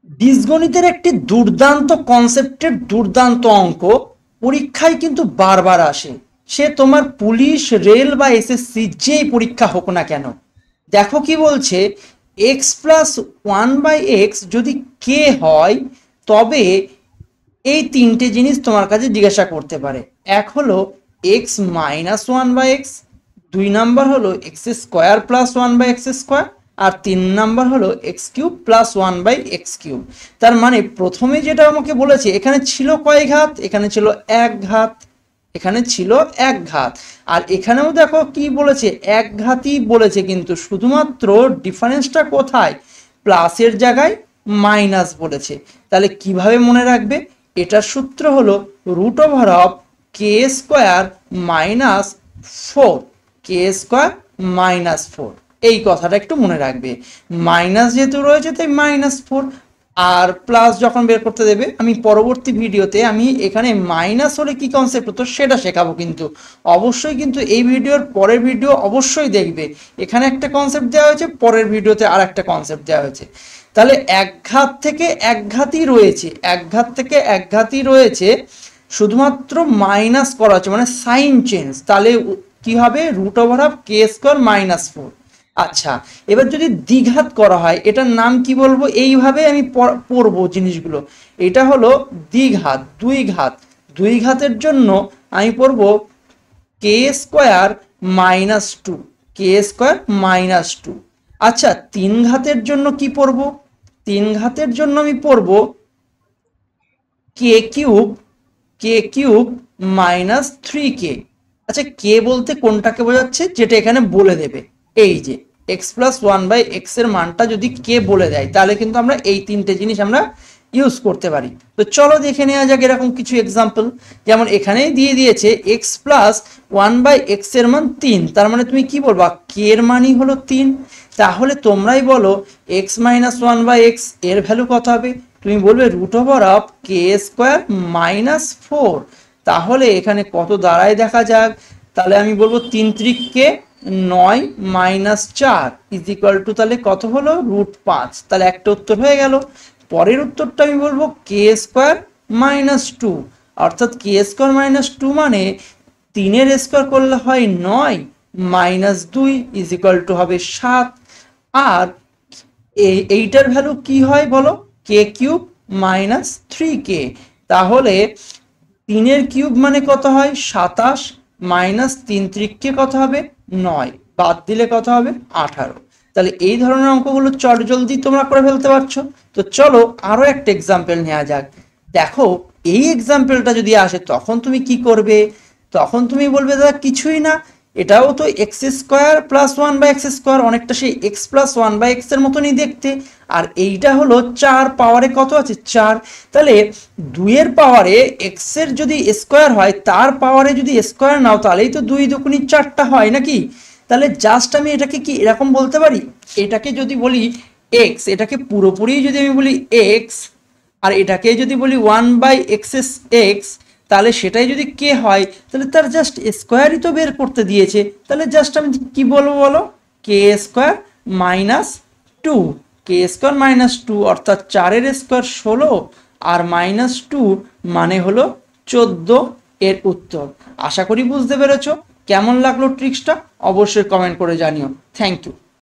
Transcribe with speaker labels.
Speaker 1: বীজগণিতের একটি দুর্দান্ত কনসেপ্টের দুর্দান্ত অঙ্ক পরীক্ষায় কিন্তু বারবার আসে, সে তোমার পুলিশ, রেল বা এসএসসি যেই পরীক্ষা হোক না কেন। দেখো কি বলছে, x plus one by x যদি কে হয় তবে এই তিনটে জিনিস তোমার কাছে জিজ্ঞাসা করতে পারে। এক হলো x minus one by x, দুই নাম্বার হলো x square plus one by x square, আর তিন নাম্বার হলো x cube plus one by x cube. তার মানে প্রথমে যেটা আমাকে বলেছে, এখানে ছিল কয় ঘাত, এখানে ছিল এক ঘাত, এখানে ছিল এক ঘাত, আর এখানেও দেখো কি বলেছে, এক ঘাতই বলেছে, কিন্তু শুধুমাত্র ডিফারেন্সটা কোথায়, প্লাসের জায়গায় মাইনাস বলেছে। তাহলে কিভাবে মনে রাখবে, এটার সূত্র হলো root over of k square minus four, k square minus four, এই কথাটা একটু মনে রাখবে। মাইনাস যেহেতু রয়েছে তাই মাইনাস ফোর, আর প্লাস যখন বের করতে দেবে, আমি পরবর্তী ভিডিওতে আমি এখানে মাইনাস হলে কি কনসেপ্ট হতো সেটা শেখাবো, কিন্তু অবশ্যই কিন্তু এই ভিডিওর পরের ভিডিও অবশ্যই দেখবে। এখানে একটা কনসেপ্ট দেওয়া হয়েছে, পরের ভিডিওতে আর একটা কনসেপ্ট দেওয়া হয়েছে। তাহলে এক ঘাত থেকে এক ঘাতই রয়েছে, এক ঘাত থেকে এক ঘাতই রয়েছে, শুধুমাত্র মাইনাস করা হচ্ছে মানে সাইন চেঞ্জ। তাহলে কি হবে, root over of k square minus four. আচ্ছা, এবার যদি দ্বিঘাত করা হয় এটার নাম কি বলবো, এইভাবে আমি পড়বো জিনিসগুলো। এটা হলো দ্বিঘাত, দুই ঘাত, দুই ঘাতের জন্য আমি পড়বো কে স্কোয়ার মাইনাস টু, কে স্কোয়ার মাইনাস টু। আচ্ছা, তিন ঘাতের জন্য কি পড়বো, তিন ঘাতের জন্য আমি পড়বো K cube, K cube minus three কে। আচ্ছা, কে বলতে কোনটাকে বোঝাচ্ছে, যেটা এখানে বলে দেবে, এই যে x plus one by x এর মানটা যদি কে বলে দেয় তাহলে কিন্তু আমরা এই তিনটে জিনিস আমরা ইউজ করতে পারি। তো চলো দেখে নেওয়া যাক এরকম কিছু এক্সাম্পল। যেমন এখানেই দিয়ে দিয়েছে x plus one by x এর মান তিন, তার মানে তুমি কি বলবা, কে এর মানই হলো তিন। তাহলে তোমরাই বলো x minus one by x এর ভ্যালু কত হবে, তুমি বলবে root over of k square minus four. তাহলে এখানে কত দাঁড়ায় দেখা যাক, তাহলে আমি বলবো তিন ত্রিককে নয় মাইনাস চার ইজ ইকুয়াল টু, তাহলে কত হলো রুট পাঁচ। তাহলে একটা উত্তর হয়ে গেল। পরের উত্তরটা আমি বলবো কে স্কোয়ার মাইনাস টু, অর্থাৎ কে স্কোয়ার মাইনাস টু মানে তিনের স্কোয়ার করলে হয় নয়, মাইনাস দুই ইজ ইকুয়াল টু হবে সাত। আর এইটার ভ্যালু কি হয় বলো, কে কিউব মাইনাস থ্রি কে। তাহলে তিনের কিউব মানে কত হয় সাতাশ, মাইনাস তিন ত্রিককে কত হবে নয়, বাদ দিলে কত হবে আঠারো। তাহলে এই ধরনের অঙ্কগুলো চট জলদি তোমরা করে ফেলতে পারছো। তো চলো আরো একটা এক্সাম্পল নেওয়া যাক। দেখো এই এক্সাম্পলটা যদি আসে তখন তুমি কি করবে, তখন তুমি বলবে দাদা কিছুই না, এটাও তো x square plus one by x square, অনেকটা সেই x plus one by x এর মতনই দেখতে। আর এইটা হলো চার, পাওয়ারে কত আছে চার, তাহলে দুইয়ের পাওয়ারে এক্স এর যদি স্কোয়ার হয় তার পাওয়ারে যদি স্কোয়ার নাও তাহলেই তো দুই দুগুণি চারটা হয় নাকি। তাহলে জাস্ট আমি এটাকে কি এরকম বলতে পারি, এটাকে যদি বলি এক্স, এটাকে পুরোপুরি যদি আমি বলি এক্স, আর এটাকে যদি বলি ওয়ান বাই এক্স এক্স, তাহলে সেটাই যদি কে হয় তাহলে তার জাস্ট স্কোয়ারই তো বের করতে দিয়েছে। তাহলে জাস্ট আমি কি বলবো বলো, কে স্কোয়ার মাইনাস টু, কে স্কোয়ার মাইনাস টু, অর্থাৎ চারের স্কোয়ার ষোলো আর মাইনাস টু মানে হলো 14 এর উত্তর। আশা করি বুঝতে পেরেছো। কেমন লাগলো ট্রিক্সটা অবশ্যই কমেন্ট করে জানিও। Thank you.